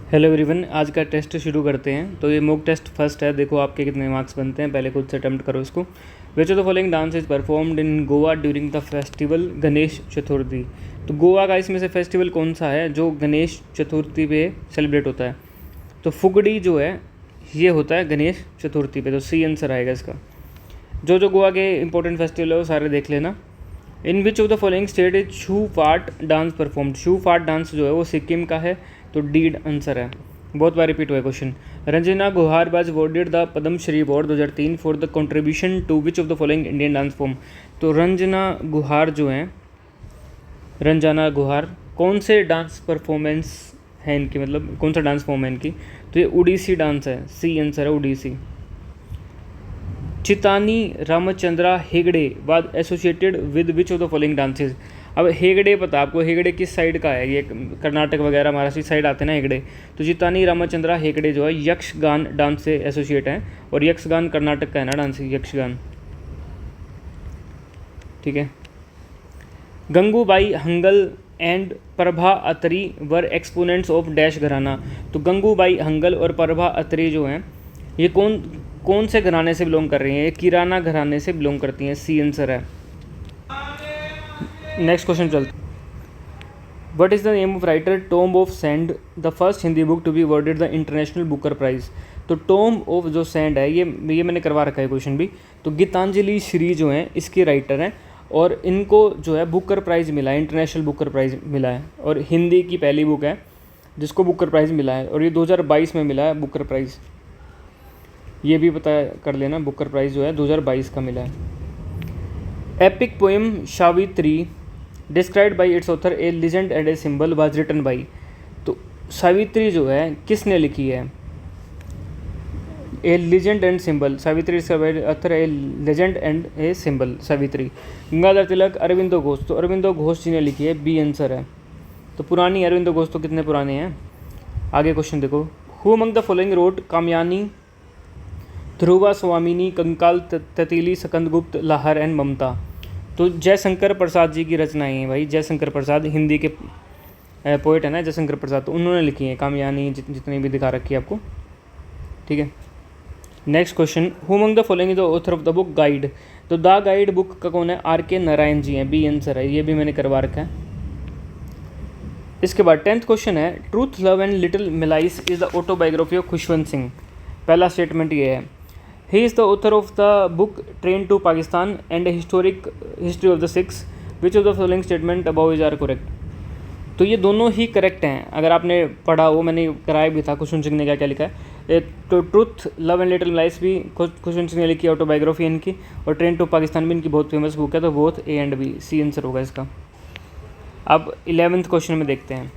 Hello everyone, आज का test शुरू करते हैं। तो ये मॉक टेस्ट फर्स्ट है। देखो आपके कितने मार्क्स बनते हैं, पहले खुद से अटेम्प्ट करो इसको। Which of the following dance is performed in Goa during the festival Ganesh Chaturthi. तो गोवा का इसमें से फेस्टिवल कौन सा है जो गणेश चतुर्थी पे सेलिब्रेट होता है? तो फुगड़ी जो है ये होता है गणेश चतुर्थी पे। तो सी आंसर आएगा इसका। जो गोवा के इंपॉर्टेंट फेस्टिवल है वो सारे देख लेना। In which of the following state is शू फाट डांस परफॉर्म्ड। शू फाट डांस जो है वो सिक्किम का है, तो डी आंसर है। बहुत बार रिपीट हुआ है question. Ranjana Gauhar was awarded the Padma Shri award 2003 for the contribution to which of the following Indian dance form. तो रंजना गुहार जो हैं, रंजना गुहार कौन से डांस परफॉर्मेंस है इनकी, मतलब कौन सा डांस फॉर्म है इनकी? तो ये उड़ीसी डांस है, सी आंसर है Odissi. Chittani Ramachandra Hegde was associated with which of the following dances. अब हेगड़े पता आपको, हेगड़े किस साइड का है? ये कर्नाटक वगैरह महाराष्ट्र साइड आते हैं ना हेगड़े। तो चितानी रामचंद्रा हेगड़े जो है यक्षगान डांस से एसोसिएट हैं, और यक्षगान कर्नाटक का है ना डांस, यक्षगान। ठीक है। Gangubai Hangal and Prabha Atre were exponents of dash gharana. तो गंगूबाई हंगल और प्रभा अत्री जो हैं ये कौन से घराने से बिलोंग कर रही हैं? ये किराना घराने से बिलोंग करती हैं, सी आंसर है। नेक्स्ट क्वेश्चन चलते। What is the name of writer tomb of sand, the first Hindi book to be awarded the international Booker prize. तो टॉम ऑफ जो सैंड है ये मैंने करवा रखा है क्वेश्चन भी। तो गीतांजलि श्री जो हैं इसके राइटर हैं, और इनको जो है बुकर प्राइज़ मिला है, इंटरनेशनल बुकर प्राइज़ मिला है, और हिंदी की पहली बुक है जिसको बुकर प्राइज़ मिला है, और ये 2022 में मिला है बुकर प्राइज़। ये भी पता कर लेना, बुकर प्राइज़ जो है 2022 का मिला है। Epic poem Savitri described by its author a legend and a symbol was written by. तो सावित्री जो है किसने लिखी है? A legend and symbol, Savitri author a legend and a symbol, Savitri. Gangadhar Tilak, Aurobindo Ghosh. तो अरविंदो घोष जी ने लिखी है, बी आंसर है। तो पुरानी अरविंदो घोष तो कितने पुराने हैं। आगे क्वेश्चन देखो। Who among the following wrote Kamayani, Dhruvaswamini, Kankal ततीली, सकंदगुप्त, लाहर and ममता। तो जयशंकर प्रसाद जी की रचनाएं हैं भाई। जयशंकर प्रसाद हिंदी के पोइट है ना, जयशंकर प्रसाद, तो उन्होंने लिखी है कामयानी, जितनी भी दिखा रखी है आपको। ठीक है। Next question. Who among the following is the author of the book guide. तो द गाइड बुक का कौन है? आर के नारायण जी हैं, बी आंसर है। ये भी मैंने करवा रखा है। इसके बाद 10th क्वेश्चन है। Truth love and little Millais is the autobiography of Khushwant Singh. पहला स्टेटमेंट ये है। He is the author of the book Train to Pakistan and a Historic History of the Sikhs. Which of the following statement above is are correct? तो ये दोनों ही correct हैं। अगर आपने पढ़ा हो, मैंने कराया भी था खुशवंत सिंह ने क्या क्या लिखा है। तो ट्रूथ लव एंड लिटिल लाइस भी खुशवंत सिंह ने लिखी, ऑटोबायोग्राफी इनकी, और ट्रेन टू पाकिस्तान भी इनकी बहुत फेमस बुक है। तो both A and B, C answer होगा इसका। अब 11th क्वेश्चन में देखते हैं।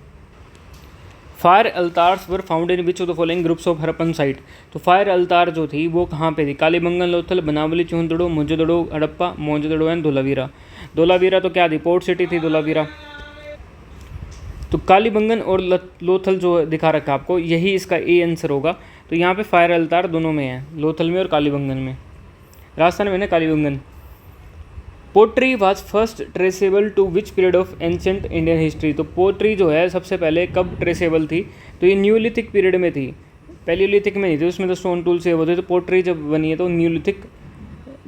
Fire altars were found in which of the following groups of Harappan site. तो फायर अल्तार जो थी वो कहाँ पे थी? कालीबंगन, लोथल, बनावली, चूंदड़ो, मोंजोदड़ो, हड़प्पा, मोंजोदड़ो एंड धोलावीरा। धोलावीरा तो क्या थी? पोर्ट सिटी थी धोलावीरा। तो कालीबंगन और लोथल जो दिखा रखा आपको, यही इसका ए आंसर होगा। तो यहाँ पे फायर अल्तार दोनों में है, लोथल में और कालीबंगन में। राजस्थान में ना Kalibangan. Pottery was first traceable to which period of ancient Indian history. तो पोट्री जो है सबसे पहले कब ट्रेसेबल थी? तो ये न्यूलिथिक पीरियड में थी, पैलियोलिथिक में नहीं थी, उसमें तो स्टोन टूल से होते। तो पोट्री जब बनी है तो न्यूलिथिक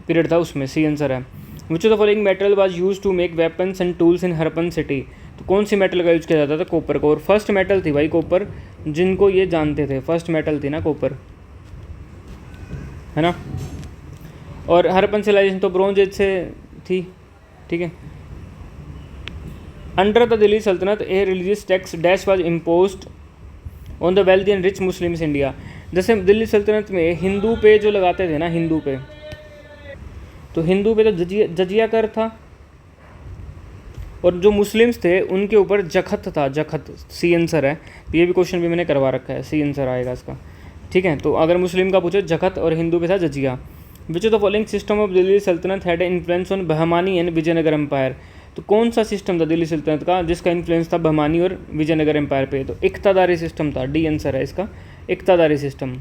पीरियड था उसमें, सी आंसर है। Which of the following metal was use to make weapons and tools in Harappan city. तो कौन सी मेटल का यूज किया जाता था? कॉपर को। और फर्स्ट मेटल थी भाई कॉपर, जिनको ये जानते थे, फर्स्ट मेटल थी ना कॉपर, है ना। और हरप्पन सिविलाइजेशन तो ब्रॉन्ज एज से थी। ठीक है। अंडर द दिल्ली सल्तनत a religious tax dash was imposed on the wealthy and rich Muslims India. जैसे दिल्ली सल्तनत में हिंदू पे जो लगाते थे ना, हिंदू पे, तो हिंदू पे तो जजिया कर था, और जो मुस्लिम्स थे उनके ऊपर जखत था, जखत, सी आंसर है। तो ये भी क्वेश्चन भी मैंने करवा रखा है, सी आंसर आएगा इसका। ठीक है। तो अगर मुस्लिम का पूछे जखत, और हिंदू पे था जजिया। Which of the following system of Delhi sultanate had influence on Bahmani and Vijayanagar empire. तो कौन सा सिस्टम था दिल्ली सल्तनत का जिसका इन्फ्लुएंस था बहमानी और विजयनगर एम्पायर पे? तो इक्तादारी सिस्टम था, डी आंसर है इसका, iqtadari system.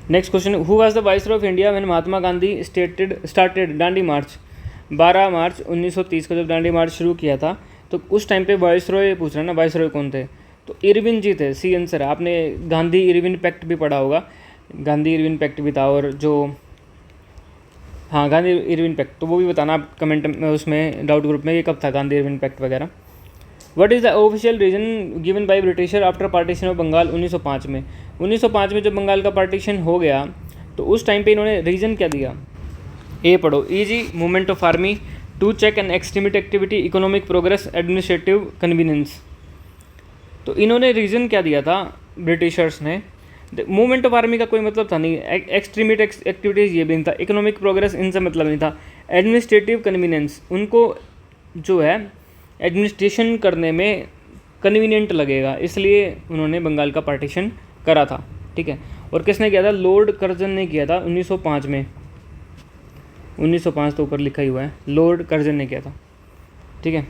Next question. Who was the viceroy of India when Mahatma Gandhi started Dandi march. 12 March 1930 को जब दांडी मार्च शुरू किया था, तो उस टाइम पे वाइसरॉय पूछ रहा है ना, वाइसरॉय कौन थे? तो इरविन जी थे, सी आंसर है। आपने गांधी इरविन पैक्ट भी पढ़ा होगा, गांधी इरविन पैक्ट भी था, और जो हाँ गांधी इरविन पैक्ट, तो वो भी बताना आप कमेंट में उसमें डाउट ग्रुप में, ये कब था गांधी इरविन पैक्ट वगैरह। What is the official reason given by Britisher after partition of Bengal 1905 में। 1905 में जब बंगाल का पार्टीशन हो गया तो उस टाइम पे इन्होंने रीजन क्या दिया। ए पढ़ो, easy movement of army, to check and extremist activity, economic progress, administrative convenience. तो इन्होंने रीज़न क्या दिया था ब्रिटिशर्स ने। मूवमेंट ऑफ आर्मी का कोई मतलब था नहीं, एक्सट्रीमिट एक्टिविटीज़ ये भी नहीं था, इकोनॉमिक प्रोग्रेस इनसे मतलब नहीं था, एडमिनिस्ट्रेटिव कन्वीनियंस, उनको जो है एडमिनिस्ट्रेशन करने में कन्वीनियंट लगेगा, इसलिए उन्होंने बंगाल का पार्टीशन करा था। ठीक है, और किसने किया था, लॉर्ड कर्जन ने किया था 1905 में। 1905 तो ऊपर लिखा ही हुआ है, लॉर्ड कर्जन ने किया था। ठीक है,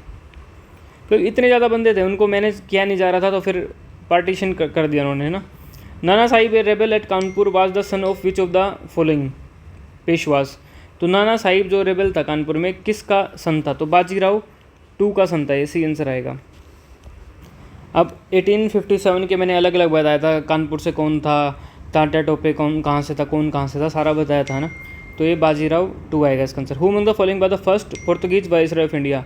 तो इतने ज़्यादा बंदे थे, उनको मैनेज किया नहीं जा रहा था, तो फिर पार्टीशन कर दिया उन्होंने, है ना। Nana Sahib a rebel at Kanpur was the son of which of the following Peshwas. तो नाना साहिब जो रेबल था कानपुर में, किसका सन था, तो बाजीराव 2 का सन था, ये सी आंसर आएगा। अब 1857 के मैंने अलग अलग बताया था, कानपुर से कौन था, टाटा टोपे कौन कहाँ से था, कौन कहाँ से था, सारा बताया था ना, तो ये बाजीराव 2 आएगा इसका answer. Who among the following by the first Portuguese viceroy of India.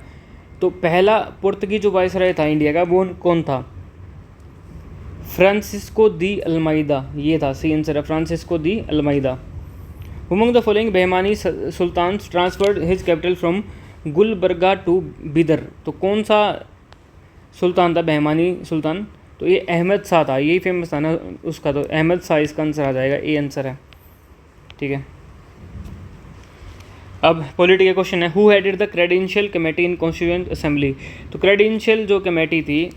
तो पहला पुर्तगीज जो वाइसरॉय था इंडिया का, वो कौन था, फ्रांसिस्को दी अल्माइदा, ये था, सी आंसर है Francisco de Almeida. Among the following Bahmani sultan transferred his capital from Gulbarga to Bidar. तो कौन सा सुल्तान था बेहमानी सुल्तान, तो ये अहमद शाह था, यही फेमस था ना उसका, तो अहमद शाह इसका आंसर आ जाएगा, ए आंसर है। ठीक है, अब पॉलिटी का क्वेश्चन है, who headed the credential committee in constituent assembly. तो क्रेडेंशियल जो कमेटी थी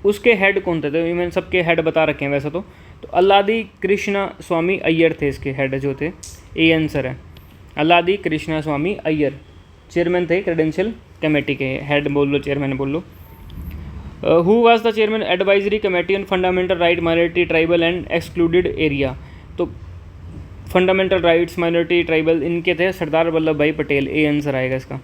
उसके हेड कौन थे, तो मैंने सबके हेड बता रखे हैं वैसे तो अल्लादी कृष्णा स्वामी अय्यर थे इसके हेड जो थे, ए आंसर है, अल्लादी कृष्णा स्वामी अय्यर चेयरमैन थे क्रेडेंशियल कमेटी के, हेड बोल लो, चेयरमैन बोल लो। Who was the chairman advisory committee on fundamental right, minority, tribal and excluded area. तो फंडामेंटल राइट्स, माइनॉरिटी, ट्राइबल, इनके थे सरदार वल्लभ भाई पटेल, ए आंसर आएगा इसका।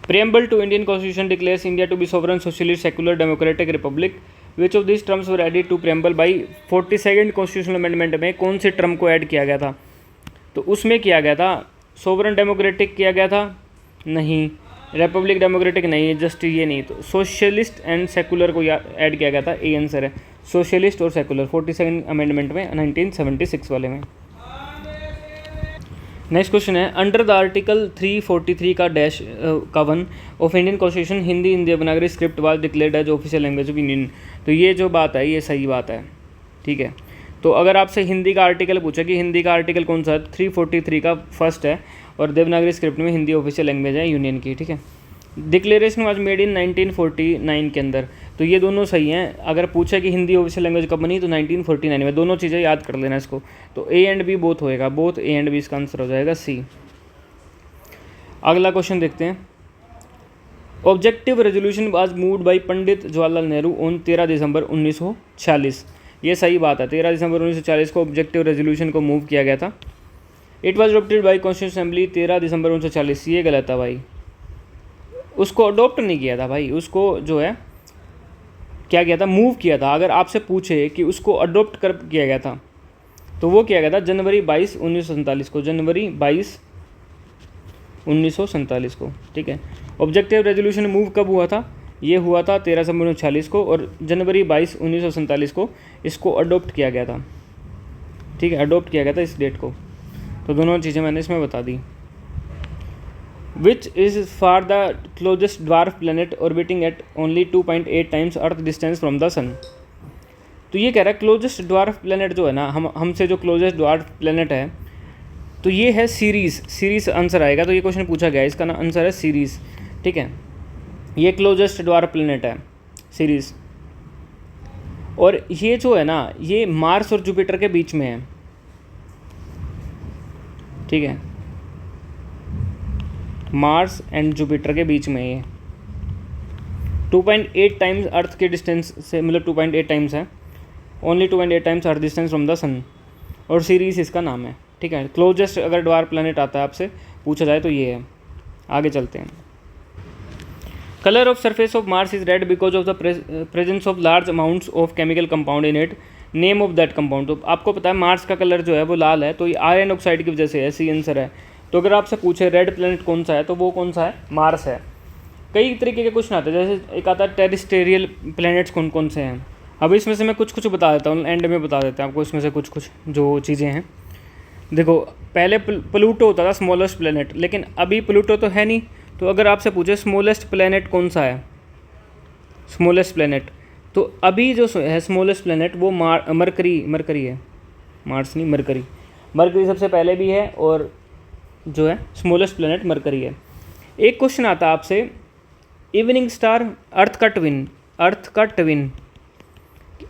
Preamble to Indian constitution declares India to be sovereign socialist secular democratic republic, which of this terms were added to preamble by 42nd constitutional amendment में कौन से term को add किया गया था, तो उसमें किया गया था सोवरन डेमोक्रेटिक किया गया था, नहीं, रिपब्लिक डेमोक्रेटिक नहीं, जस्ट ये नहीं, तो सोशलिस्ट एंड सेकुलर को ऐड किया गया था, ए आंसर है, सोशलिस्ट और सेकुलर 42nd अमेंडमेंट में 1976 वाले में। नेक्स्ट क्वेश्चन है, अंडर द आर्टिकल 343 का डैश का 1 of Indian constitution Hindi in Devanagari script was declared as official language of Indian. तो ये जो बात है ये सही बात है। ठीक है, तो अगर आपसे हिंदी का आर्टिकल पूछे कि हिंदी का आर्टिकल कौन सा है, 343 का फर्स्ट है, और देवनागरी स्क्रिप्ट में हिंदी ऑफिशियल लैंग्वेज है यूनियन की। ठीक है, डिक्लेरेशन वाज मेड इन 1949 के अंदर, तो ये दोनों सही हैं। अगर पूछे कि हिंदी ऑफिशियल लैंग्वेज कब बनी, तो 1949 में, दोनों चीज़ें याद कर लेना इसको। तो ए एंड बी बोथ होएगा, बोथ ए एंड बी, इसका आंसर हो जाएगा सी। अगला क्वेश्चन देखते हैं, objective resolution was moved by Pandit Jawaharlal Nehru on 13 दिसंबर 1946। ये सही बात है, 13 दिसंबर 1940 को ऑब्जेक्टिव रेजोल्यूशन को मूव किया गया था। It was adopted by constitution assembly 13 दिसंबर 1940, ये गलत है भाई, उसको अडोप्ट नहीं किया था भाई, उसको जो है क्या किया था, मूव किया था। अगर आपसे पूछे कि उसको अडोप्ट कर किया गया था, तो वो किया गया था जनवरी 22, 1947 को, जनवरी 22, 1947 को। ठीक है, ऑब्जेक्टिव रेजोल्यूशन मूव कब हुआ था, ये हुआ था 13 दिसंबर 1946 को, और जनवरी 22, 1947 को इसको अडोप्ट किया गया था। ठीक है, अडोप्ट किया गया था इस डेट को। तो दोनों चीज़ें मैंने इसमें बता दी। Which is for the closest dwarf planet orbiting at only 2.8 times earth distance from the sun. तो ये कह रहा है क्लोजेस्ट ड्वार्फ प्लेनेट जो है ना, हमसे जो क्लोजेस्ट ड्वार्फ प्लेनेट है, तो ये है सीरीज आंसर आएगा। तो ये क्वेश्चन पूछा गया है, इसका ना आंसर है सीरीज। ठीक है, ये क्लोजेस्ट ड्वार्फ प्लेनेट है सीरीज, और ये जो है ना, ये मार्स और जुपिटर के बीच में है। ठीक है, मार्स एंड जुपिटर के बीच में ये 2.8 टाइम्स अर्थ के डिस्टेंस से, मतलब 2.8 टाइम्स है, only 2.8 times earth distance from the sun, और सीरीज इसका नाम है। ठीक है, क्लोजेस्ट अगर ड्वार्फ प्लैनेट आता है आपसे पूछा जाए तो ये है। आगे चलते हैं, colour of surface of Mars is red because of the presence of large amounts of chemical compound in it, name of that compound. तो आपको पता है मार्स का कलर जो है वो लाल है, तो ये आयरन ऑक्साइड की वजह से है, सी आंसर है। तो अगर आपसे पूछे रेड प्लैनेट कौन सा है, तो वो कौन सा है, मार्स है। कई तरीके के क्वेश्चन आते हैं, जैसे एक आता है टेरेस्टेरियल प्लैनेट्स कौन कौन से हैं। अब इसमें से मैं कुछ बता देता हूँ, एंड में बता देते हैं आपको इसमें से कुछ जो चीज़ें हैं। देखो पहले प्लूटो होता था स्मॉलेस्ट प्लैनेट, लेकिन अभी प्लूटो तो है नहीं। तो अगर आपसे पूछे स्मॉलेस्ट प्लैनेट कौन सा है, स्मॉलेस्ट प्लैनेट, तो अभी जो है स्मॉलेस्ट प्लैनेट वो मरकरी है, मार्स नहीं, मरकरी सबसे पहले भी है, और जो है स्मॉलेस्ट प्लैनेट मरकरी है। एक क्वेश्चन आता है आपसे, इवनिंग स्टार अर्थ का ट्विन,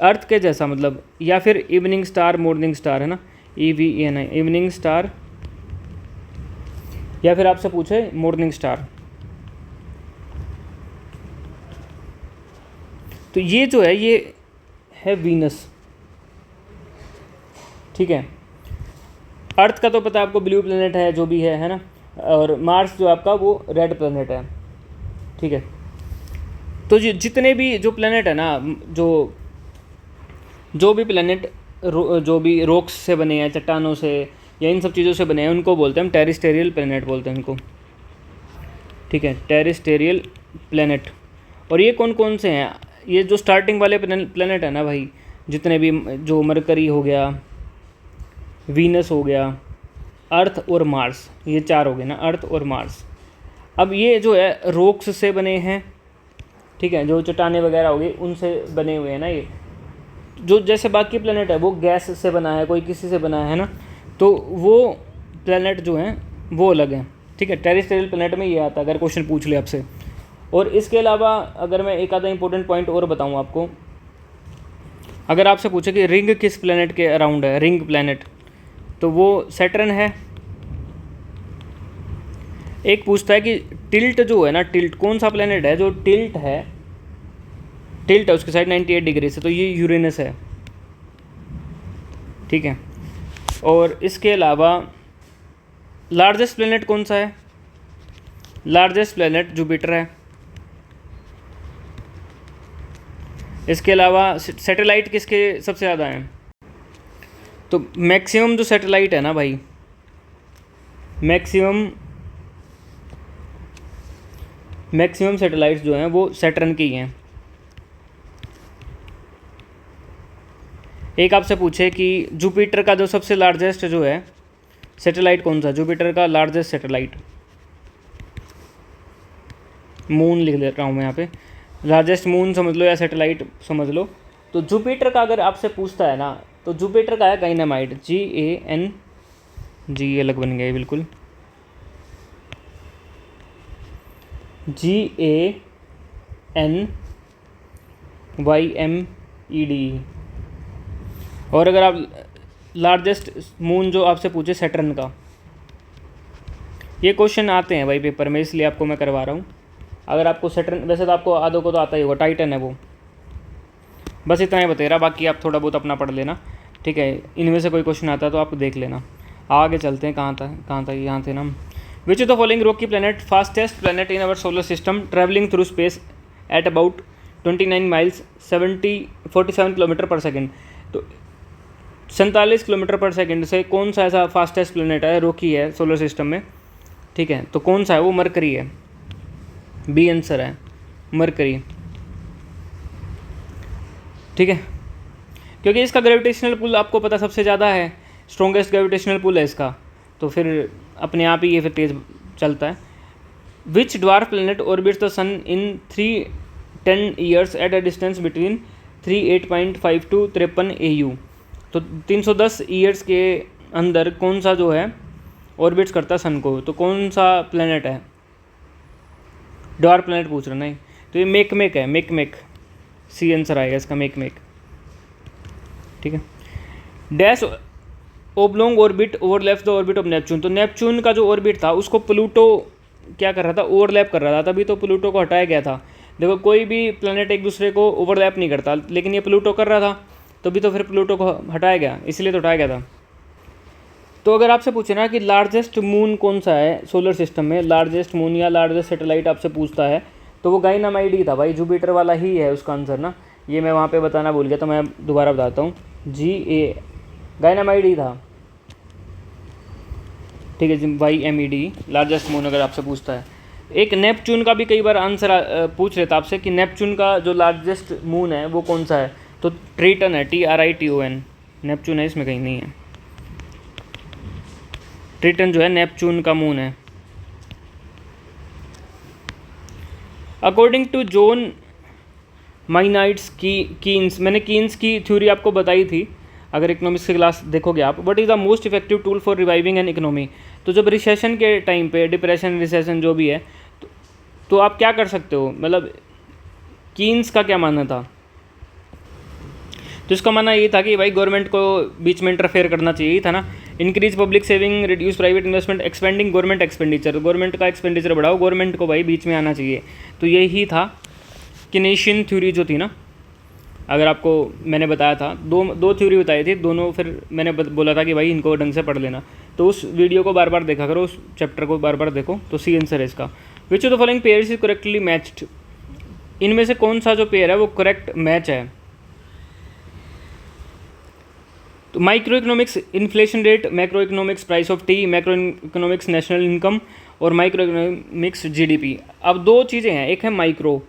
अर्थ के जैसा मतलब, या फिर इवनिंग स्टार मॉर्निंग स्टार है ना, EVENI, इवनिंग स्टार, या फिर आपसे पूछे मॉर्निंग स्टार। तो ये जो है ये है वीनस, ठीक है। अर्थ का तो पता है आपको ब्लू प्लेनेट है, जो भी है ना, और मार्स जो आपका वो रेड प्लेनेट है, ठीक है। तो जितने भी जो प्लेनेट है ना, जो भी प्लेनेट जो भी रॉक्स से बने हैं, चट्टानों से या इन सब चीज़ों से बने हैं, उनको बोलते हैं हम टेरेस्टेरियल प्लेनेट बोलते हैं उनको, ठीक है, टेरेस्टेरियल प्लेनेट। और ये कौन कौन से हैं, ये जो स्टार्टिंग वाले प्लेनेट है ना भाई, जितने भी, जो मरकरी हो गया, वीनस हो गया, अर्थ और मार्स, ये चार हो गए ना, अर्थ और मार्स। अब ये जो है रॉक्स से बने हैं, ठीक है, जो चट्टाने वगैरह हो गई उनसे बने हुए हैं ना। ये जो जैसे बाकी प्लेनेट है वो गैस से बना है, कोई किसी से बना है ना, तो वो प्लेनेट जो हैं वो अलग हैं, ठीक है। टेरेस्टेरियल प्लेनेट में ये आता है अगर क्वेश्चन पूछ ले आपसे। और इसके अलावा अगर मैं एक आधा इंपॉर्टेंट पॉइंट और बताऊँ आपको, अगर आपसे पूछे कि रिंग किस प्लेनेट के अराउंड है, रिंग प्लेनेट, तो वो सैटर्न है। एक पूछता है कि टिल्ट जो है ना, टिल्ट कौन सा प्लेनेट है जो टिल्ट है उसकी साइड 98 डिग्री से, तो ये यूरेनस है, ठीक है। और इसके अलावा लार्जेस्ट प्लेनेट कौन सा है, लार्जेस्ट प्लेनेट जुपिटर है। इसके अलावा सैटेलाइट किसके सबसे ज़्यादा हैं, तो मैक्सिमम जो सैटेलाइट है ना भाई, मैक्सिमम सैटेलाइट्स जो हैं वो सैटर्न की हैं। एक आपसे पूछे कि जुपिटर का जो सबसे लार्जेस्ट जो है सैटेलाइट कौन सा, जुपिटर का लार्जेस्ट सैटेलाइट, मून लिख लेता हूँ मैं यहाँ पे, लार्जेस्ट मून समझ लो या सैटेलाइट समझ लो। तो जुपिटर का अगर आपसे पूछता है ना, तो जुपिटर का है गाइनामाइड, GAN, अलग बन गया बिल्कुल, GANYMED। और अगर आप लार्जेस्ट मून जो आपसे पूछे सैटर्न का, ये क्वेश्चन आते हैं भाई पेपर में, इसलिए आपको मैं करवा रहा हूँ। अगर आपको सैटर्न, वैसे तो आपको आधों को तो आता ही होगा, टाइटन है वो, बस इतना ही बता रहा, बाकी आप थोड़ा बहुत अपना पढ़ लेना, ठीक है। इनमें से कोई क्वेश्चन आता है तो आप देख लेना। आगे चलते हैं, कहाँ था यहाँ थे ना। विच of the following Rocky planet fastest planet in our solar system travelling through space at about 29 miles 47 kilometre पर सेकेंड। तो 47 किलोमीटर पर सेकेंड से कौन सा ऐसा फास्टेस्ट प्लैनेट है, रॉकी है सोलर सिस्टम में, ठीक है। तो कौन सा है वो, मरकरी है, बी आंसर है, मरकरी, ठीक है। क्योंकि इसका ग्रेविटेशनल पुल आपको पता सबसे ज़्यादा है, स्ट्रॉन्गेस्ट ग्रेविटेशनल पुल है इसका, तो फिर अपने आप ही ये फिर तेज़ चलता है। Which dwarf planet orbits the sun in 310 years at a distance between 38.5 to 53 AU। तो 310 ईयर्स के अंदर कौन सा जो है ऑर्बिट्स करता है सन को, तो कौन सा प्लैनेट है, ड्वार्फ प्लैनेट पूछ रहा नहीं, तो ये मेकमेक है, मेकमेक, सी आंसर आएगा इसका, मेकमेक, ठीक है। Dash oblong orbit overlaps the orbit of Neptune. तो नेपच्यून का जो ऑर्बिट था उसको प्लूटो क्या कर रहा था, ओवरलैप कर रहा था, तभी तो प्लूटो को हटाया गया था। देखो कोई भी प्लैनेट एक दूसरे को ओवरलैप नहीं करता, लेकिन ये प्लूटो कर रहा था, तभी तो फिर प्लूटो को हटाया गया, इसलिए तो हटाया गया था। तो अगर आपसे पूछे ना कि लार्जेस्ट मून कौन सा है सोलर सिस्टम में, लार्जेस्ट मून या लार्जेस्ट सैटेलाइट आपसे पूछता है, तो वो गाइनामाइड था भाई, जुपिटर वाला ही है उसका आंसर ना। ये मैं वहाँ पे बताना भूल गया, तो मैं दोबारा बताता हूँ। GA गाइनामाइड ही था, ठीक है जी। YMED लार्जेस्ट मून अगर आपसे पूछता है। एक नेपच्यून का भी कई बार आंसर पूछ लेता आपसे कि नेपच्यून का जो लार्जेस्ट मून है वो कौन सा है, तो ट्रिटन है, TRITON। नेपच्यून है, इसमें कहीं नहीं है। ट्रिटन जो है नेपच्यून का मून है। अकॉर्डिंग टू जॉन माइनाइट्स कीन्स, मैंने कीन्स की थ्योरी आपको बताई थी अगर इकोनॉमिक्स की क्लास देखोगे आप। What is the most effective tool for reviving an economy. तो जब रिसेशन के टाइम पे, डिप्रेशन रिसेशन जो भी है, तो आप क्या कर सकते हो, मतलब कीन्स का क्या मानना था। तो इसका मानना ये था कि भाई गवर्नमेंट को बीच में इंटरफेयर करना चाहिए था ना। Increase public saving, reduce private investment, expanding government expenditure, government का एक्सपेंडिचर बढ़ाओ, गवर्नमेंट को भाई बीच में आना चाहिए। तो यही था कीनेशियन थ्योरी जो थी ना, अगर आपको मैंने बताया था, दो थ्योरी बताई थी, दोनों फिर मैंने बोला था कि भाई इनको ढंग से पढ़ लेना। तो उस वीडियो को बार बार देखा करो, उस चैप्टर को बार बार देखो। तो सी आंसर है इसका। विच of the following pairs is correctly matched. इनमें से कौन सा जो पेयर है वो करेक्ट मैच है। तो micro economics inflation rate, macro economics price of T, macro economics national income, और माइक्रो इकोनॉमिक्स GDP। अब दो चीज़ें हैं, एक है माइक्रो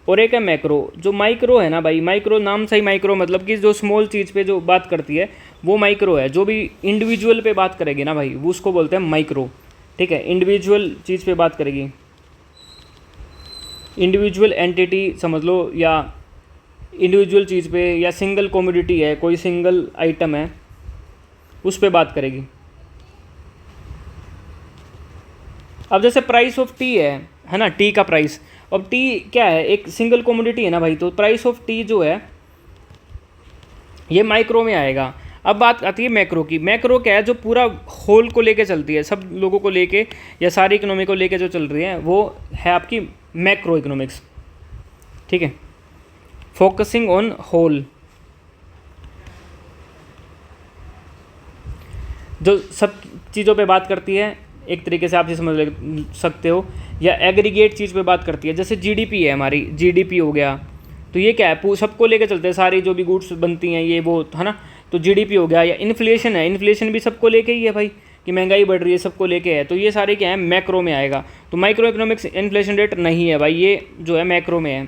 और एक है मैक्रो। जो माइक्रो है ना भाई, माइक्रो नाम से ही माइक्रो, मतलब कि जो स्मॉल चीज़ पे जो बात करती है वो माइक्रो है। जो भी इंडिविजुअल पे बात करेगी ना भाई, वो उसको बोलते हैं माइक्रो, ठीक है। इंडिविजुअल चीज़ पे बात करेगी, इंडिविजुअल एंटिटी समझ लो, या इंडिविजुअल चीज़ पे, या सिंगल कमोडिटी है, कोई सिंगल आइटम है, उस पे बात करेगी। अब जैसे प्राइस ऑफ टी है ना, टी का प्राइस। अब टी क्या है, एक सिंगल कमोडिटी है ना भाई, तो प्राइस ऑफ टी जो है ये माइक्रो में आएगा। अब बात आती है मैक्रो की। मैक्रो क्या है, जो पूरा होल को लेके चलती है, सब लोगों को लेके या सारी इकोनॉमी को लेके जो चल रही है, वो है आपकी मैक्रो इकोनॉमिक्स, ठीक है। फोकसिंग ऑन होल, जो सब चीज़ों पे बात करती है, एक तरीके से आप ये समझ सकते हो, या एग्रीगेट चीज़ पे बात करती है। जैसे GDP है हमारी, GDP हो गया, तो ये क्या है, सबको लेके चलते हैं, सारी जो भी गुड्स बनती हैं ये वो, है ना। तो GDP हो गया। या इन्फ्लेशन है, इन्फ्लेशन भी सबको लेके ही है भाई, कि महंगाई बढ़ रही है, सबको लेके है। तो ये सारे क्या है, मैक्रो में आएगा। तो माइक्रो इकोनॉमिक्स इन्फ्लेशन रेट नहीं है भाई, ये जो है मैक्रो में है।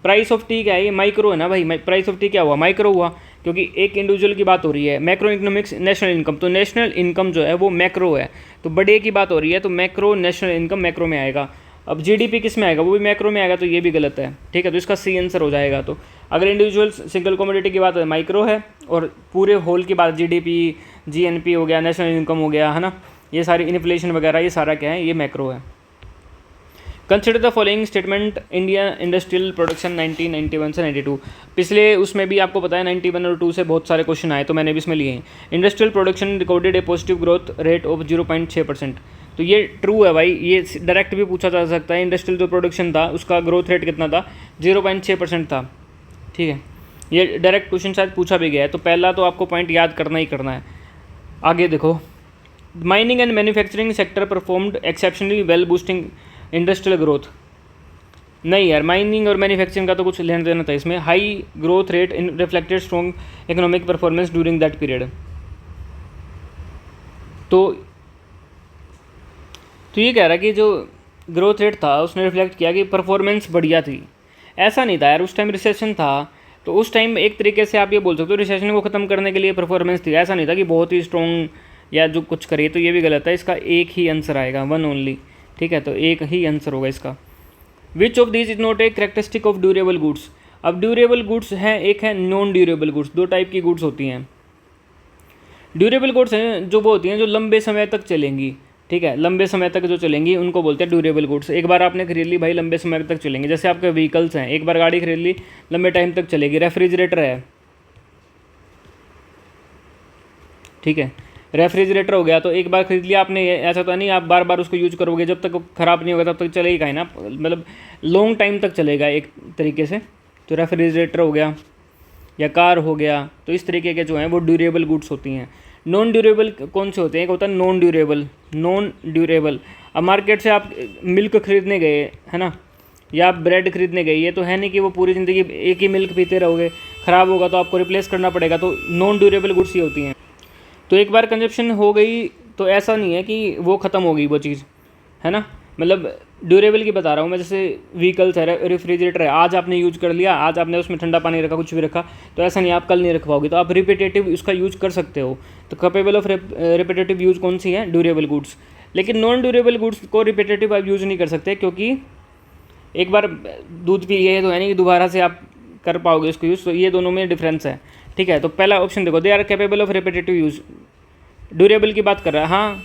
प्राइस ऑफ टी क्या है, ये माइक्रो है ना भाई। प्राइस ऑफ टी क्या हुआ, माइक्रो हुआ, क्योंकि एक इंडिविजुअल की बात हो रही है। मैक्रो इकोनॉमिक्स नेशनल इनकम, तो नेशनल इनकम जो है वो मैक्रो है, तो बड़े की बात हो रही है, तो मैक्रो नेशनल इनकम मैक्रो में आएगा। अब GDP किस में आएगा, वो भी मैक्रो में आएगा, तो ये भी गलत है, ठीक है। तो इसका सी आंसर हो जाएगा। तो अगर इंडिविजुअल सिंगल कमोडिटी की बात है माइक्रो है, और पूरे होल की बात GDP, GNP हो गया, नेशनल इनकम हो गया, है ना, ये सारी इन्फ्लेशन वगैरह, ये सारा क्या है, ये मैक्रो है। Consider the following statement India industrial production 1991 से 92। पिछले उसमें भी आपको पता है 91 और 2 से बहुत सारे क्वेश्चन आए, तो मैंने भी इसमें लिए हैं। Industrial production recorded A positive growth rate of 0.6%। तो ये ट्रू है भाई, ये डायरेक्ट भी पूछा जा सकता है। इंडस्ट्रियल जो प्रोडक्शन था उसका ग्रोथ रेट कितना था, 0.6% था, ठीक है। ये डायरेक्ट क्वेश्चन शायद पूछा भी गया है। तो पहला तो आपको पॉइंट याद करना ही करना है। आगे देखो, mining and manufacturing sector performed exceptionally well boosting industrial growth. नहीं यार, माइनिंग और मैन्युफैक्चरिंग का तो कुछ लेना देना था इसमें। High growth rate in reflected strong economic performance during that period. तो ये कह रहा है कि जो ग्रोथ रेट था उसने रिफ्लेक्ट किया कि परफॉर्मेंस बढ़िया थी। ऐसा नहीं था यार, उस टाइम रिसेशन था, तो उस टाइम एक तरीके से आप ये बोल सकते हो रिसेशन को ख़त्म करने के लिए परफॉर्मेंस थी। ऐसा नहीं था कि बहुत ही स्ट्रॉन्ग या जो कुछ करे। तो ये भी गलत है, इसका एक ही आंसर आएगा, वन ओनली, ठीक है। तो एक ही आंसर होगा इसका। विच of this is not a characteristic of durable goods. अब ड्यूरेबल गुड्स हैं, एक है नॉन ड्यूरेबल गुड्स। दो टाइप की गुड्स होती हैं। ड्यूरेबल गुड्स हैं जो वो होती हैं जो लंबे समय तक चलेंगी, ठीक है। लंबे समय तक जो चलेंगी उनको बोलते हैं ड्यूरेबल गुड्स। एक बार आपने खरीद ली भाई, लंबे समय तक चलेंगे। जैसे आपके व्हीकल्स हैं, एक बार गाड़ी खरीद ली, लंबे टाइम तक चलेगी। रेफ्रिजरेटर है, ठीक है, रेफ्रिजरेटर हो गया, तो एक बार खरीद लिया आपने, ऐसा तो नहीं आप बार बार उसको यूज करोगे, जब तक ख़राब नहीं होगा तब तक चलेगा ही ना, मतलब लॉन्ग टाइम तक चलेगा एक तरीके से। तो रेफ्रिजरेटर हो गया या कार हो गया, तो इस तरीके के जो हैं वो ड्यूरेबल गुड्स होती हैं। नॉन ड्यूरेबल कौन से होते हैं, एक होता है नॉन ड्यूरेबल। नॉन ड्यूरेबल, अब मार्केट से आप मिल्क खरीदने गए, है ना, या आप ब्रेड खरीदने गए, ये तो है नहीं कि वो पूरी ज़िंदगी एक ही मिल्क पीते रहोगे, ख़राब होगा तो आपको रिप्लेस करना पड़ेगा। तो नॉन ड्यूरेबल गुड्स ही होती हैं। तो एक बार कंजप्शन हो गई तो ऐसा नहीं है कि वो ख़त्म हो गई वो चीज़, है ना। मतलब ड्यूरेबल की बता रहा हूँ मैं, जैसे व्हीकल्स है, रेफ्रिजरेटर है, आज आपने यूज कर लिया, आज आपने उसमें ठंडा पानी रखा, कुछ भी रखा, तो ऐसा नहीं आप कल नहीं रख पाओगे, तो आप रिपीटेटिव उसका यूज कर सकते हो। तो कैपेबल ऑफ रिपीटेटिव यूज कौन सी है? Durable goods. लेकिन नॉन ड्यूरेबल गुड्स को रिपीटेटिव आप यूज़ नहीं कर सकते, क्योंकि एक बार दूध पी लिए तो है नहीं कि दोबारा से आप कर पाओगे इसको यूज़। तो ये दोनों में डिफरेंस है, ठीक है। तो पहला ऑप्शन देखो, they are capable of repetitive use, durable की बात कर रहा है। हाँ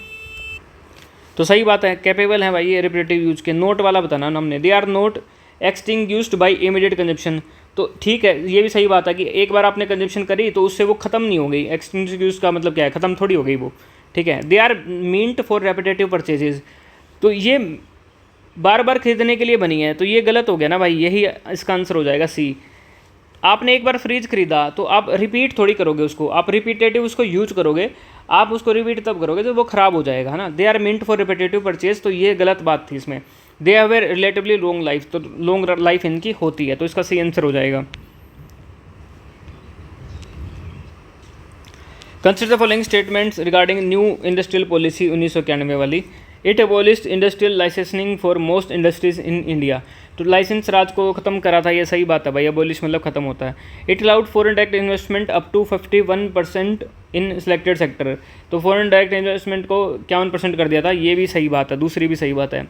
तो सही बात है, कैपेबल है भाई ये रिपीटेटिव यूज के। नोट वाला बताना ना हमने, they are not extinguished by immediate consumption, तो ठीक है ये भी सही बात है कि एक बार आपने कंजप्शन करी तो उससे वो ख़त्म नहीं हो गई। एक्सटिंग्यूश्ड का मतलब क्या है? ख़त्म थोड़ी हो गई वो, ठीक है। They are meant for repetitive purchases, तो ये बार बार खरीदने के लिए बनी है, तो ये गलत हो गया ना भाई, यही इसका आंसर हो जाएगा सी। आपने एक बार फ्रिज खरीदा तो आप रिपीट थोड़ी करोगे उसको, आप रिपीटेटिव उसको यूज करोगे, आप उसको रिपीट तब करोगे तो वो ख़राब हो जाएगा, है ना। They are meant for repetitive purchase, तो ये गलत बात थी इसमें। They have a relatively long life, तो लॉन्ग लाइफ इनकी होती है, तो इसका सही आंसर हो जाएगा। Consider the following statements regarding new industrial policy 1991 वाली। It abolished industrial licensing for most industries in India, तो लाइसेंस राज को ख़त्म करा था, ये सही बात है भाई, एबॉलिश मतलब ख़त्म होता है। It allowed foreign direct investment up to 51% in selected sector, तो फॉरेन डायरेक्ट इन्वेस्टमेंट को 51% कर दिया था, ये भी सही बात है, दूसरी भी सही बात है।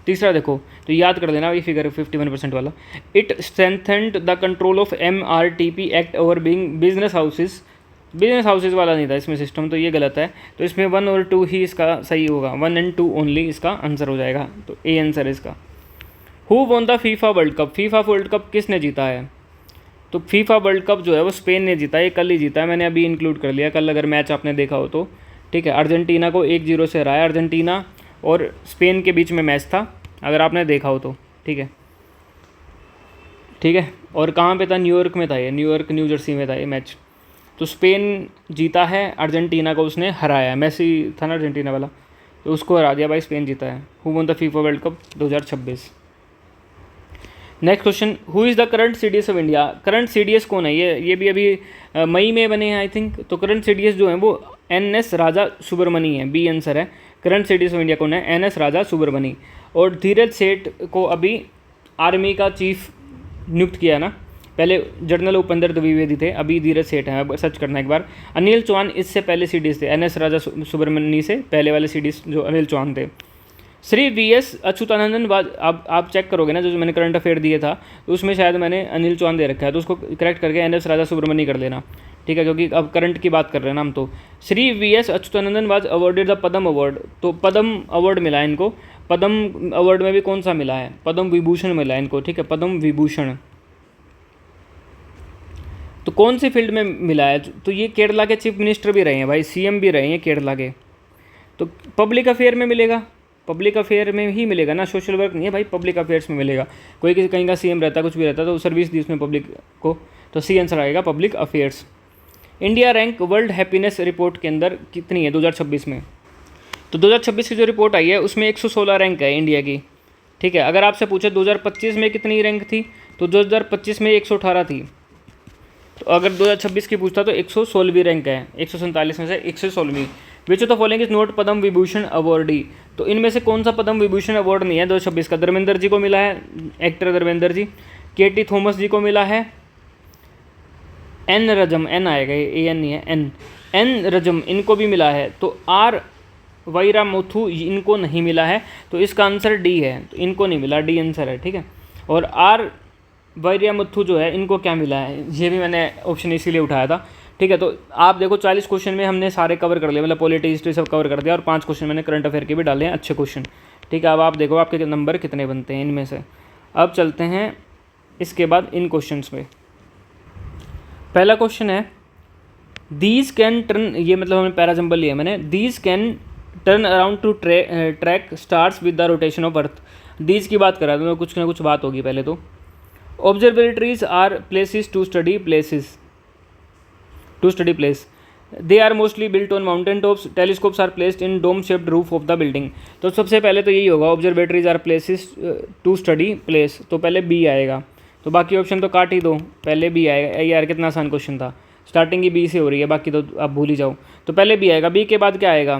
तीसरा देखो, तो याद कर देना ये फिगर 51% वाला। It strengthened the control of MRTP act over being business houses, business houses वाला नहीं था इसमें सिस्टम, तो ये गलत है। तो इसमें 1 और 2 ही इसका सही होगा, 1 और 2 ओनली इसका आंसर हो जाएगा, तो ए आंसर है इसका। Who won the FIFA world cup, FIFA world cup किसने जीता है? तो फीफा वर्ल्ड कप जो है वो स्पेन ने जीता है, ये कल ही जीता है, मैंने अभी इंक्लूड कर लिया, कल अगर मैच आपने देखा हो तो, ठीक है। अर्जेंटीना को 1-0 से हराया, अर्जेंटीना और स्पेन के बीच में मैच था, अगर आपने देखा हो तो, ठीक है, ठीक है। और कहाँ पे था? न्यूयॉर्क में था ये, न्यूयॉर्क न्यू जर्सी में था ये मैच। तो स्पेन जीता है, अर्जेंटीना को उसने हराया, मैसी था ना अर्जेंटीना वाला, तो उसको हरा दिया भाई, स्पेन जीता है। Who won the FIFA world cup 2026। Next question, who is the current CDS of India, current CDS कौन है? ये भी अभी मई में बने हैं आई थिंक। तो करंट CDS जो है वो NS राजा सुब्रमणी है, बी आंसर है। करंट CDS ऑफ इंडिया कौन है? NS राजा सुब्रमणी। और धीरज सेठ को अभी आर्मी का चीफ नियुक्त किया है ना, पहले जनरल उपेंद्र द्विवेदी थे, अभी धीरज सेठ हैं, सर्च करना एक बार। अनिल चौहान इससे पहले CDS थे, NS राजा सुब्रमणी से पहले वाले CDS जो अनिल चौहान थे। श्री VS अच्युतानंदन, आप चेक करोगे ना, जो मैंने करंट अफेयर दिए था तो उसमें शायद मैंने अनिल चौहान दे रखा है, तो उसको करेक्ट करके NS राजा सुब्रमणी कर लेना, ठीक है, क्योंकि अब करंट की बात कर रहे हैं ना हम। तो Shri VS Achuthanandan was awarded the Padma award, तो पद्म अवार्ड मिला है इनको। पद्म अवार्ड में भी कौन सा मिला है? पद्म विभूषण मिला है इनको, ठीक है, पद्म विभूषण। तो कौन सी फील्ड में मिला है? तो ये केरला के चीफ मिनिस्टर भी रहे हैं भाई, CM भी रहे हैं केरला के, तो पब्लिक अफेयर में मिलेगा, पब्लिक अफेयर में ही मिलेगा ना, सोशल वर्क नहीं है भाई, पब्लिक अफेयर्स में मिलेगा। कोई किसी कहीं का CM रहता है, कुछ भी रहता है, तो सर्विस दी उसमें पब्लिक को, तो सी आंसर आएगा public affairs. India rank world happiness report के अंदर कितनी है 2026 में? तो 2026 की जो रिपोर्ट आई है उसमें 116 रैंक है इंडिया की, ठीक है। अगर आपसे पूछे 2025 में कितनी रैंक थी, तो 2025 में 118 थी। तो अगर 2026 की पूछता तो 116वीं रैंक है, 147 में से 116वीं। Which of the following is not Padma Vibhushan awardee, तो इनमें से कौन सा पद्म विभूषण अवार्ड नहीं है 2026 का? धर्मेंद्र जी को मिला है, actor Dharmendra ji. KT Thomas जी को मिला है। N रजम, N आएगा, ये AN नहीं है, N रजम इनको भी मिला है। तो R वैरामुथु इनको नहीं मिला है, तो इसका आंसर D है, तो इनको नहीं मिला, D आंसर है, ठीक है। और R वैरामुथु जो है इनको क्या मिला है, ये भी मैंने ऑप्शन इसीलिए उठाया था, ठीक है। तो आप देखो 40 क्वेश्चन में हमने सारे कवर कर लिए, मतलब पॉलिटी हिस्ट्री सब कवर कर दिया, और 5 क्वेश्चन मैंने करंट अफेयर के भी डाले हैं, अच्छे क्वेश्चन, ठीक है। अब आप देखो आपके नंबर कितने बनते हैं इनमें से। अब चलते हैं इसके बाद इन क्वेश्चंस पे। पहला क्वेश्चन है, दीज कैन टर्न, ये मतलब हमने पैराजम्बल लिया मैंने, these can turn around two track stars with the rotation of earth. These की बात करा तो कुछ ना कुछ बात होगी पहले तो। Observatories are places to study places, to study place. They are mostly built on mountain tops, telescopes are placed in dome shaped roof of the building. तो सबसे पहले तो यही होगा, observatories are places to study place, तो पहले B आएगा। तो बाकी ऑप्शन तो काट ही दो, पहले बी आएगा। यार कितना आसान क्वेश्चन था, स्टार्टिंग ही बी से हो रही है, बाकी तो आप भूल ही जाओ। तो पहले बी आएगा। बी के बाद क्या आएगा,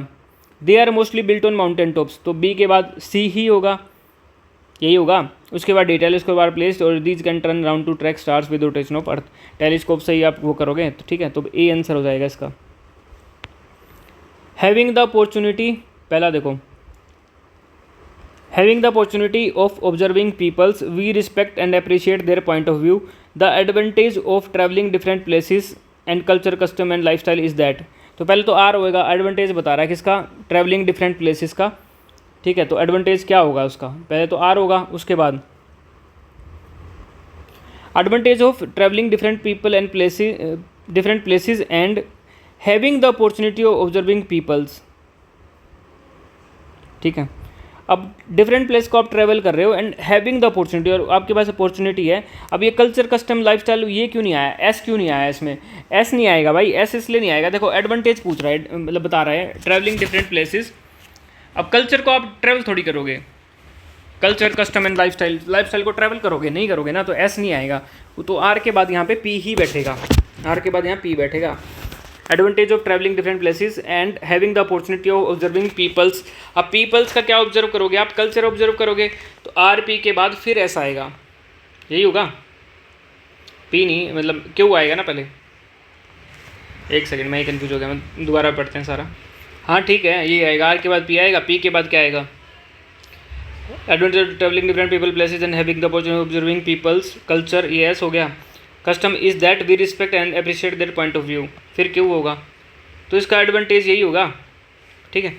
they are mostly built on mountain tops, तो बी के बाद सी ही होगा, यही होगा। उसके बाद डी टेलीस्कोप आर प्लेस्ड और these can turn round to track stars with rotation of earth, telescope से ही आप वो करोगे तो ठीक है। तो ए आंसर हो जाएगा इसका। हैविंग द अपॉर्चुनिटी, पहला देखो, having the opportunity of observing peoples we respect and appreciate their point of view, the advantage of travelling different places and culture custom and life style is that. तो पहले तो are होएगा, advantage बता रहा है किसका, ट्रैवलिंग डिफरेंट प्लेसेस का, ठीक है। तो एडवांटेज क्या होगा उसका, पहले तो आर होगा। उसके बाद advantage of travelling different people and different places and having the opportunity of observing peoples, ठीक है। अब डिफरेंट प्लेस को आप ट्रैवल कर रहे हो एंड हैविंग द अपॉर्चुनिटी, और आपके पास अपॉर्चुनिटी है। अब ये कल्चर कस्टम लाइफस्टाइल ये क्यों नहीं आया, एस क्यों नहीं आया इसमें, एस नहीं आएगा भाई, एस इसलिए नहीं आएगा, देखो एडवांटेज पूछ रहा है, मतलब बता रहा है ट्रैवलिंग डिफरेंट प्लेसेस। अब कल्चर को आप ट्रैवल थोड़ी करोगे, कल्चर कस्टम एंड लाइफस्टाइल को ट्रैवल करोगे, नहीं करोगे ना, तो एस नहीं आएगा। तो आर के बाद यहाँ पे पी ही बैठेगा, आर के बाद यहाँ पी बैठेगा। Advantage of travelling different places and having the opportunity of observing peoples. अब पीपल्स का क्या ऑब्जर्व करोगे आप, कल्चर ऑब्जर्व करोगे, तो आर पी के बाद फिर एस आएगा, यही होगा। पी नहीं, मतलब क्यों आएगा ना पहले, एक सेकंड मैं ही कन्फ्यूज हो गया, मैं दोबारा पढ़ते हैं सारा। हाँ ठीक है, ये आएगा, आर के बाद पी आएगा, पी के बाद क्या आएगा, advantage of travelling different people places and having the opportunity of observing peoples, culture, ये एस हो गया। Custom is that we respect and appreciate their point of view, फिर क्यों होगा, तो इसका एडवांटेज यही होगा, ठीक है।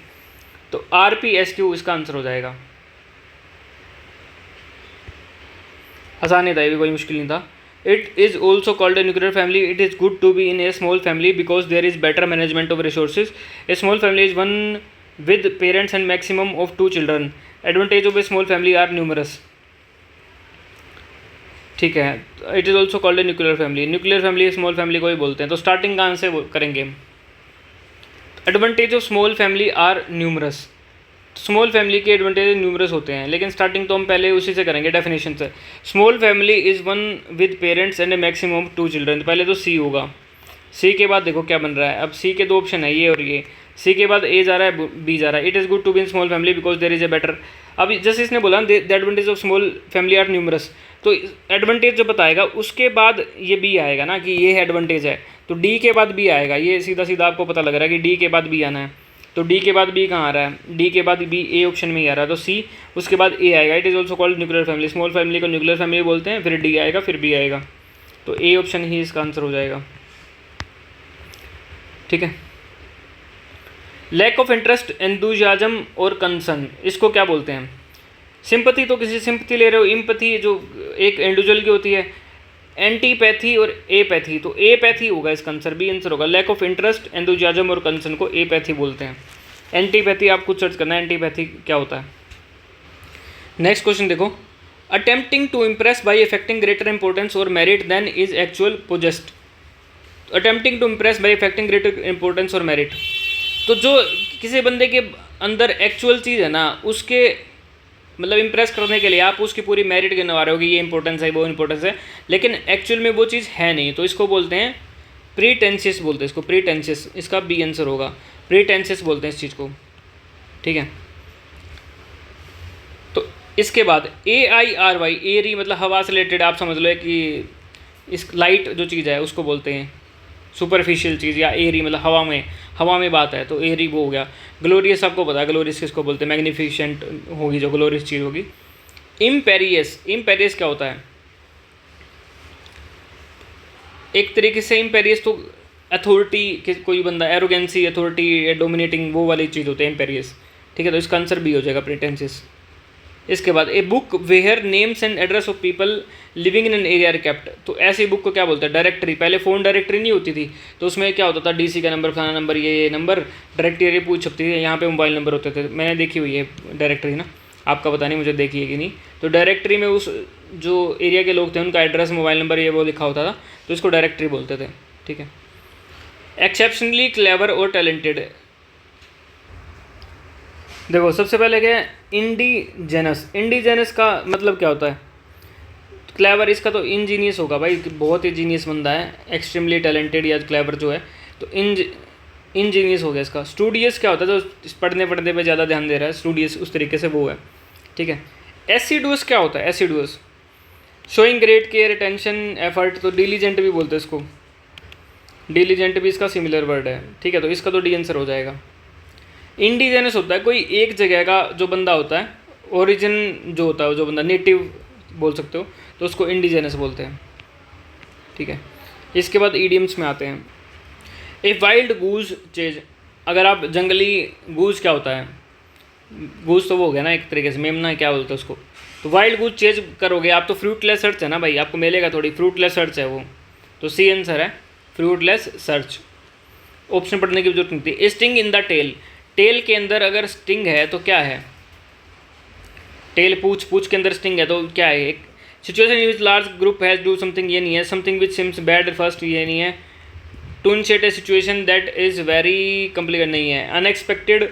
तो आर पी एस क्यू इसका आंसर हो जाएगा। आसान नहीं था, ये भी कोई मुश्किल नहीं था। It is also called a nuclear family, it is good to be in a small family because there is better management of resources, a small family is one with parents and maximum of 2 children, advantage of a small family are numerous, ठीक है। It is also called a nuclear family, nuclear family small family को ही बोलते हैं। तो starting का answer करेंगे, advantage of small family are numerous, small family के एडवांटेज न्यूमरस होते हैं, लेकिन स्टार्टिंग तो हम पहले उसी से करेंगे, डेफिनेशन से। Small family is one with parents and A maximum 2 children, पहले तो सी होगा। सी के बाद देखो क्या बन रहा है, अब सी के 2 ऑप्शन है, ये और ये। सी के बाद ए जा रहा है, बी जा रहा है। It is good to be in small family because there is a better, अब जैसे इसने बोला the advantage of small family are numerous, तो एडवांटेज जो बताएगा उसके बाद ये बी आएगा ना, कि ये एडवांटेज है, तो डी के बाद बी आएगा। ये सीधा सीधा आपको पता लग रहा है कि डी के बाद बी आना है, तो डी के बाद बी कहाँ आ रहा है, डी के बाद बी ए ऑप्शन में ही आ रहा है, तो सी, उसके बाद ए आएगा। It is also called nuclear family, small family को न्यूक्लियर फैमिली बोलते हैं, फिर डी आएगा, फिर बी आएगा, तो ए ऑप्शन ही इसका आंसर हो जाएगा, ठीक है। लैक ऑफ इंटरेस्ट, एंथुजियाज्म और कंसर्न, इसको क्या बोलते हैं। सिंपैथी, तो किसी सिंपैथी ले रहे हो, इम्पैथी जो एक इंडिविजुअल की होती है, एंटीपैथी और एपैथी, तो एपैथी होगा इसका आंसर, बी आंसर होगा। लैक ऑफ इंटरेस्ट, एंथुजियाज्म और कंसर्न को एपैथी बोलते हैं। एंटीपैथी आप कुछ सर्च करना है, एंटीपैथी क्या होता है। नेक्स्ट क्वेश्चन देखो, attempting to impress by affecting greater importance or merit than is actual possessed, attempting to impress by affecting greater importance or merit, तो जो किसी बंदे के अंदर एक्चुअल चीज़ है ना, उसके मतलब इंप्रेस करने के लिए आप उसकी पूरी मेरिट गिनवा रहे हो कि ये इंपॉर्टेंस है, वो इंपॉर्टेंस है, लेकिन एक्चुअल में वो चीज़ है नहीं, तो इसको बोलते हैं प्रीटेंशियस, बोलते हैं इसको प्रीटेंशियस, इसका बी आंसर होगा, प्रीटेंशियस बोलते हैं इस चीज़ को, ठीक है। तो इसके बाद AIRY, एरी मतलब हवा से रिलेटेड, आप समझ लो कि इस लाइट जो चीज़ है उसको बोलते हैं सुपरफिशियल चीज़, या एरी मतलब हवा में बात है, तो एरी वो हो गया। ग्लोरियस आपको पता है, ग्लोरियस किसको बोलते हैं, मैग्निफिसेंट होगी जो ग्लोरियस चीज़ होगी। इम्पेरियस क्या होता है, एक तरीके से इम्पेरियस तो अथॉरिटी, कोई बंदा एरोगेंसी, अथॉरिटी, डोमिनेटिंग, वो वाली चीज़ होती है इम्पेरियस, ठीक है। तो इसका आंसर भी हो जाएगा प्रीटेंशियस। इसके बाद a book where names and address of people living in an area are kept, तो ऐसी बुक को क्या बोलते हैं, डायरेक्टरी। पहले फ़ोन डायरेक्टरी नहीं होती थी, तो उसमें क्या होता था, DC का नंबर, फलाना नंबर, ये नंबर, डायरेक्टरी पूछ सकती थी, यहाँ पे मोबाइल नंबर होते थे। मैंने देखी हुई है डायरेक्टरी ना, आपका पता नहीं, मुझे देखी है कि नहीं। तो डायरेक्टरी में उस जो एरिया के लोग थे उनका एड्रेस, मोबाइल नंबर, ये वो लिखा होता था, तो इसको डायरेक्टरी बोलते थे, ठीक है। एक्सेप्शनली क्लेवर और टैलेंटेड। देखो सबसे पहले क्या है, इंडिजेनस। इंडिजेनस का मतलब क्या होता है? क्लेवर, इसका तो इंजीनियस होगा भाई, बहुत ही जीनियस बंदा है। एक्सट्रीमली टैलेंटेड या क्लेवर जो है तो इंजीनियस हो गया इसका। स्टूडियस क्या होता है? जो पढ़ने पढ़ने पे ज़्यादा ध्यान दे रहा है, स्टूडियस उस तरीके से वो है, ठीक है। एसिडुअस क्या होता है? Assiduous showing great care, attention, effort, तो डिलीजेंट भी बोलते हैं इसको। डिलीजेंट भी इसका सिमिलर वर्ड है, ठीक है, तो इसका तो डी आंसर हो जाएगा। इंडिजिनस होता है कोई एक जगह का जो बंदा होता है, ओरिजिन जो होता है, जो बंदा नेटिव बोल सकते हो, तो उसको इंडिजिनस बोलते हैं, ठीक है। इसके बाद ईडियम्स में आते हैं। ए वाइल्ड गूज चेज, अगर आप जंगली गूज क्या होता है? गूज तो वो हो गया ना एक तरीके से, मेमना क्या बोलते हैं उसको। तो वाइल्ड गूज चेज करोगे आप तो फ्रूटलेस सर्च है ना भाई, आपको मिलेगा थोड़ी, फ्रूटलेस सर्च है वो, तो सी आंसर है फ्रूटलेस सर्च। ऑप्शन पढ़ने की जरूरत नहीं थी। Sting in the tail, tail के अंदर अगर स्टिंग है तो क्या है? टेल पूछ, पूछ के अंदर स्टिंग है तो क्या है? एक situation in which large group has do something, ये नहीं है। Something which seems bad first, ये नहीं है। To initiate a situation that is very complicated, नहीं है। अनएक्सपेक्टेड,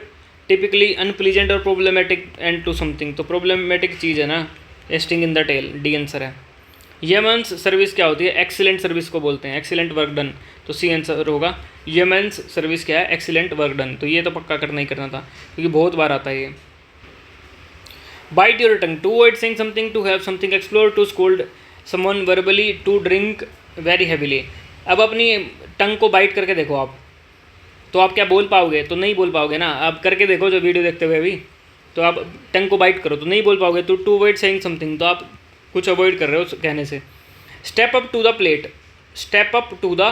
टिपिकली अनप्लीजेंट और प्रॉब्लमेटिक एंड टू समथिंग, तो प्रॉब्लमेटिक चीज़ है ना, sting in the tail, D answer है। यमन्स सर्विस क्या होती है? एक्सीलेंट सर्विस को बोलते हैं, एक्सीलेंट वर्क डन, तो सी आंसर होगा। यमन्स सर्विस क्या है? एक्सीलेंट वर्क डन, तो ये तो पक्का करना ही करना था क्योंकि बहुत बार आता है ये। Bite your tongue, to avoid saying something, to have something explore, to scold someone verbally, to drink very heavily. अब अपनी टंग को बाइट करके देखो आप, तो आप क्या बोल पाओगे? तो नहीं बोल पाओगे ना। आप करके देखो जो वीडियो देखते हुए अभी, तो आप टंग को बाइट करो तो नहीं बोल पाओगे। तो टू अवॉइड सेइंग समथिंग, तो आप कुछ अवॉइड कर रहे हो कहने से। Step up to the plate, step up to the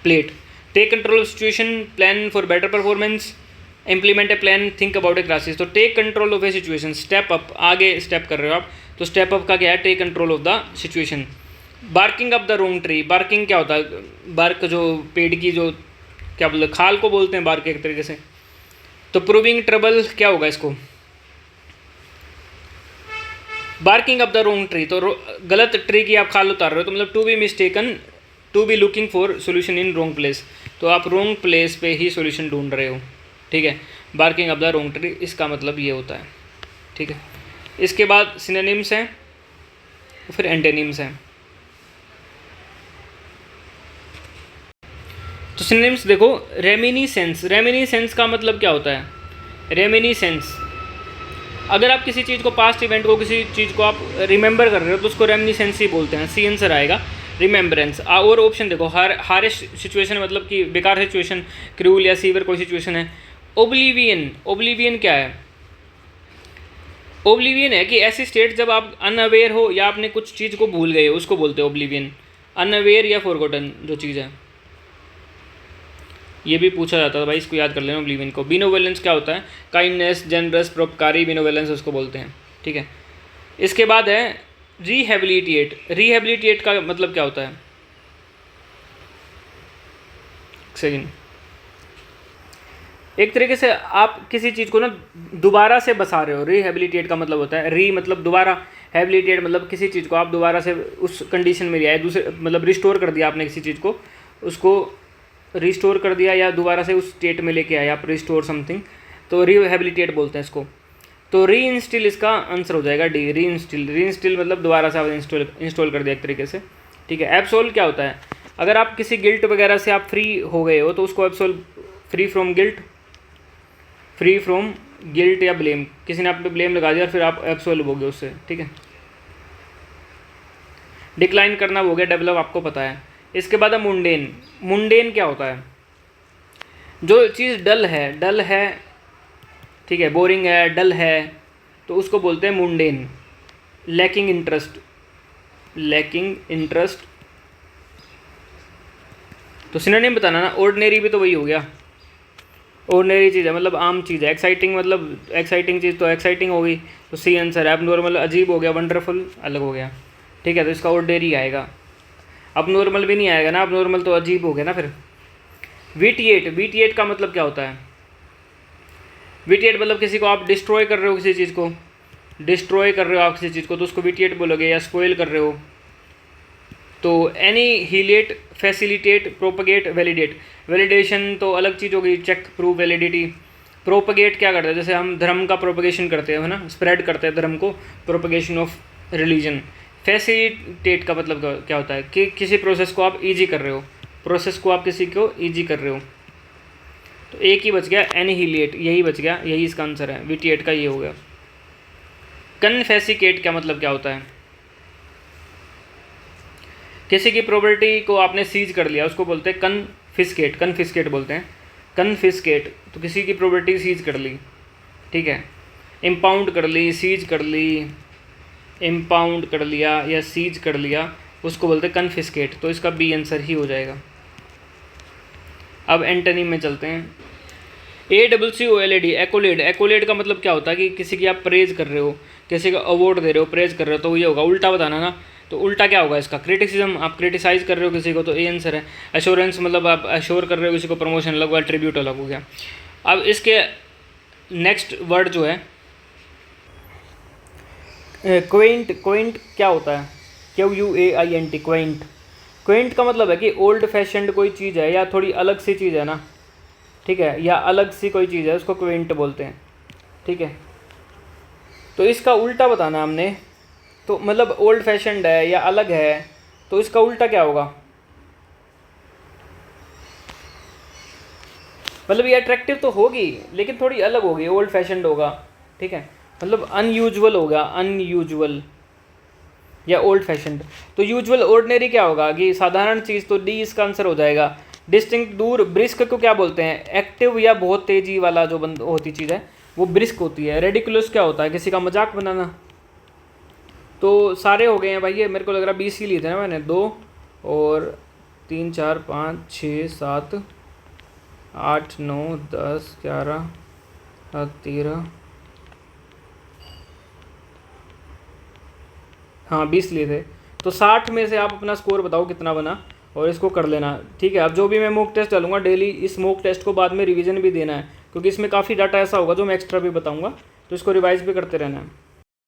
plate. Take control of situation, plan for better performance, implement a plan, think about a crisis. तो take control of a situation, step up, आगे step कर रहे हो आप, तो step up का क्या है? Take control of the situation. Barking up the wrong tree, barking क्या होता है? बार्क जो पेड़ की जो क्या बोलते, खाल को बोलते हैं बार्क एक तरीके से। तो प्रूविंग ट्रबल क्या होगा इसको? Barking up the wrong tree, तो गलत ट्री की आप खाल उतार रहे हो, तो मतलब to be mistaken, to be looking for solution in wrong place, तो आप रोंग प्लेस पे ही सोल्यूशन ढूंढ रहे हो, ठीक है। Barking up the wrong tree, इसका मतलब ये होता है, ठीक है। इसके बाद सिनोनिम्स हैं, फिर एंटोनिम्स हैं। तो सिनोनिम्स देखो, रेमिनिसेंस, रेमिनिसेंस का मतलब क्या होता है? रेमिनिसेंस, अगर आप किसी चीज़ को, पास्ट इवेंट को, किसी चीज़ को आप रिमेंबर कर रहे हो तो उसको रेमिनिसेंस ही बोलते हैं, सी आंसर आएगा रिमेंबरेंस। और ऑप्शन देखो, हारिश सिचुएशन मतलब कि बेकार सिचुएशन, क्रूल या सीवियर कोई सिचुएशन है। ओब्लिवियन, ओब्लिवियन क्या है? ओब्लिवियन है कि ऐसी स्टेट जब आप अनअवेयर हो या आपने कुछ चीज़ को भूल गए हो, उसको बोलते हैं ओब्लिवियन। अनअवेयर या फॉरगॉटन जो चीज़ है, ये भी पूछा जाता है भाई, इसको याद कर लेना ओब्लिवियन को। बिनोवेलेंस क्या होता है? काइंडनेस, जनरस, परोपकारी, बिनोवेलेंस उसको बोलते हैं, ठीक है। इसके बाद है रिहेबिलिटेट, रिहेबिलिटेट का मतलब क्या होता है? सेकंड, एक तरीके से आप किसी चीज़ को ना दोबारा से बसा रहे हो, रिहेबिलिटेट का मतलब होता है, री मतलब दोबारा, हैबिलिटेट मतलब किसी चीज़ को आप दोबारा से उस कंडीशन में लिया है, दूसरे मतलब रिस्टोर कर दिया आपने किसी चीज़ को, उसको रिस्टोर कर दिया या दोबारा से उस स्टेट में लेके आया आप, रिस्टोर समथिंग, तो रिहेबिलिटेट बोलते हैं इसको। तो री इंस्टिल इसका आंसर हो जाएगा डी, री इंस्टिल। री इंस्टिल मतलब दोबारा से आप इंस्टॉल कर दिया एक तरीके से, ठीक है। एब्सोल्व क्या होता है? अगर आप किसी गिल्ट वगैरह से आप फ्री हो गए हो तो उसको absolve, free from guilt, free from guilt या ब्लेम, किसी ने आप पे ब्लेम लगा दिया फिर आप एब्सोल्व हो गए उससे, ठीक है। डिक्लाइन करना हो गया, डेवलप आपको पता है। इसके बाद है मुंडेन। मुंडेन क्या होता है? जो चीज़ डल है, डल है, ठीक है, बोरिंग है, डल है, तो उसको बोलते हैं mundane. Lacking interest, lacking interest, तो सिनोनिम बताना ना। ऑर्डिनरी भी तो वही हो गया, ऑर्डिनरी चीज़ है मतलब आम चीज़ है। एक्साइटिंग मतलब एक्साइटिंग चीज़, तो एक्साइटिंग हो गई, तो सी आंसर है। अब नॉर्मल अजीब हो गया, वंडरफुल अलग हो गया, ठीक है, तो इसका ऑर्डिनरी आएगा। अब नॉर्मल भी नहीं आएगा ना, अब नॉर्मल तो अजीब हो गया ना फिर। विटिएट, विटिएट का मतलब क्या होता है? विटिएट मतलब किसी को आप डिस्ट्रॉय कर रहे हो, किसी चीज़ को डिस्ट्रॉय कर रहे हो आप किसी चीज़ को, तो उसको विटिएट बोलोगे। या स्पॉइल कर रहे हो, तो एनीहिलेट, फैसिलिटेट, प्रोपगेट, वैलिडेट। वैलिडेशन तो अलग चीज़ हो गई, चेक, प्रूव, वैलिडिटी। प्रोपगेट क्या करते हैं, जैसे हम धर्म का प्रोपगेशन करते हैं, है ना, स्प्रेड करते हैं धर्म को, प्रोपगेशन ऑफ रिलीजन। फैसिलिटेट का मतलब क्या होता है कि किसी प्रोसेस को आप ईजी कर रहे हो, प्रोसेस को आप किसी को ईजी कर रहे हो। तो एक ही बच गया, एनीहिलेट, यही बच गया, यही इसका आंसर है, विटिएट का ये हो गया। कन्फेसिकेट का मतलब क्या होता है, किसी की प्रॉपर्टी को आपने सीज कर लिया, उसको बोलते हैं कन्फिस्केट, कन्फिस्केट बोलते हैं, कन्फिस्केट। तो किसी की प्रॉपर्टी सीज कर ली, ठीक है, इम्पाउंड कर ली, सीज कर ली, इम्पाउंड कर लिया या सीज कर लिया, उसको बोलते हैं कन्फिस्केट। तो इसका बी आंसर ही हो जाएगा। अब एंटोनिम में चलते हैं। ACCOLAD, एक्कोलेड। एक्कोलेड का मतलब क्या होता है कि किसी की आप प्रेज कर रहे हो, किसी का अवार्ड दे रहे हो, प्रेज कर रहे हो, तो ये होगा। उल्टा बताना ना, तो उल्टा क्या होगा इसका, क्रिटिसिज्म, आप क्रिटिसाइज कर रहे हो किसी को, तो ए आंसर है। एश्योरेंस मतलब आप एश्योर कर रहे हो किसी को, प्रमोशन अलग हुआ, ट्रिब्यूट अलग हो गया। अब इसके नेक्स्ट वर्ड जो है क्वेंट। क्वेंट क्या होता है, QUAINT, क्वेंट। क्वेंट का मतलब है कि ओल्ड फैशनड कोई चीज़ है या थोड़ी अलग सी चीज़ है ना, ठीक है, या अलग सी कोई चीज़ है, उसको क्वेंट बोलते हैं, ठीक है। तो इसका उल्टा बताना हमने, तो मतलब ओल्ड फैशनड है या अलग है, तो इसका उल्टा क्या होगा, मतलब ये अट्रैक्टिव तो होगी लेकिन थोड़ी अलग होगी, ओल्ड फैशनड होगा, ठीक है, मतलब अनयूजुअल होगा, अनयूजुअल या ओल्ड फैशनड। तो यूजुअल, ऑर्डिनरी क्या होगा कि साधारण चीज़, तो डी इसका आंसर हो जाएगा। डिस्टिंक्ट, दूर। ब्रिस्क को क्या बोलते हैं, एक्टिव या बहुत तेज़ी वाला जो होती चीज़ है वो ब्रिस्क होती है। रेडिकुलस क्या होता है, किसी का मजाक बनाना। तो सारे हो गए हैं भाई, ये मेरे को लग रहा है 20 ही लिए थे ना मैंने, 2 और 3 4 5 6 7 8 9 10 11 13, हाँ 20 लिए थे। तो 60 में से आप अपना स्कोर बताओ कितना बना और इसको कर लेना, ठीक है। अब जो भी मैं मॉक टेस्ट डालूंगा डेली, इस मॉक टेस्ट को बाद में रिवीजन भी देना है, क्योंकि इसमें काफ़ी डाटा ऐसा होगा जो मैं एक्स्ट्रा भी बताऊंगा, तो इसको रिवाइज भी करते रहना है।